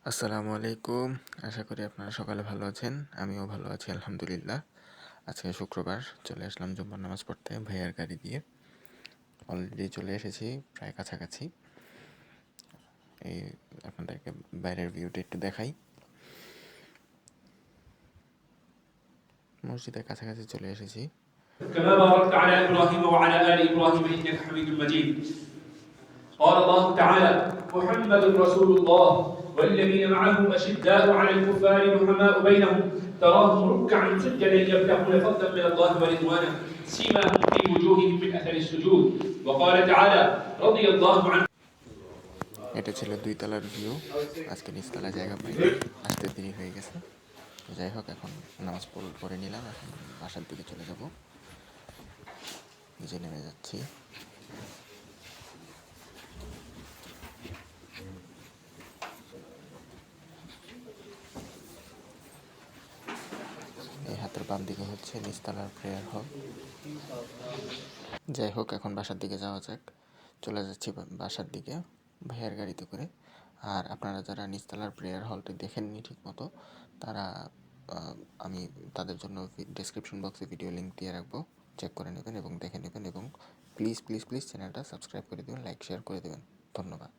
আসসালামু আলাইকুম। আশা করি আপনারা সকালে ভালো আছেন। আমিও ভালো আছি আলহামদুলিল্লাহ। আজকে শুক্রবার, চলে আসলাম জুম্মার নামাজ পড়তে ভাইয়ার গাড়ি দিয়ে। অলরেডি চলে এসেছি, প্রায় কাছাকাছি। এই আপনাদেরকে বাইরের ভিউটা একটু দেখাই। মসজিদের কাছাকাছি চলে এসেছি। كما باركت على إبراهيم وعلى آل إبراهيم إنك حميد مجيد. قال الله تعالى: محمد رسول الله والذين معه أشداء على الكفار رحماء بينهم تراهم ركعا سجدا يبتغون فضلا من الله ورضوانا سيماهم في وجوههم من أثر السجود. وقال تعالى: رضي الله عنه. এটা ছিল 2 তলার ভিউ। আজকে নিচতলা জায়গা পাইনি, আসতে দেরি হয়ে গেছে। যাই হোক, এখন নামাজ পড়ে নিলাম, এখন বাসার দিকে চলে যাব। নিজে নেমে যাচ্ছি। এই হাতের বাম দিকে হচ্ছে নিচতলার প্রেয়ার হল। যাই হোক, এখন বাসার দিকে যাওয়া যাক। চলে যাচ্ছি বাসার দিকে ভাইয়ের গাড়িতে করে। আর আপনারা যারা নিচতলার প্রেয়ার হলটি দেখেননি ঠিক মতো, তারা আমি তাদের জন্য ডেসক্রিপশন বক্সে ভিডিও লিঙ্ক দিয়ে রাখবো, চেক করে নেবেন এবং দেখে নেবেন। এবং প্লিজ প্লিজ প্লিজ চ্যানেলটা সাবস্ক্রাইব করে দেবেন, লাইক শেয়ার করে দেবেন। ধন্যবাদ।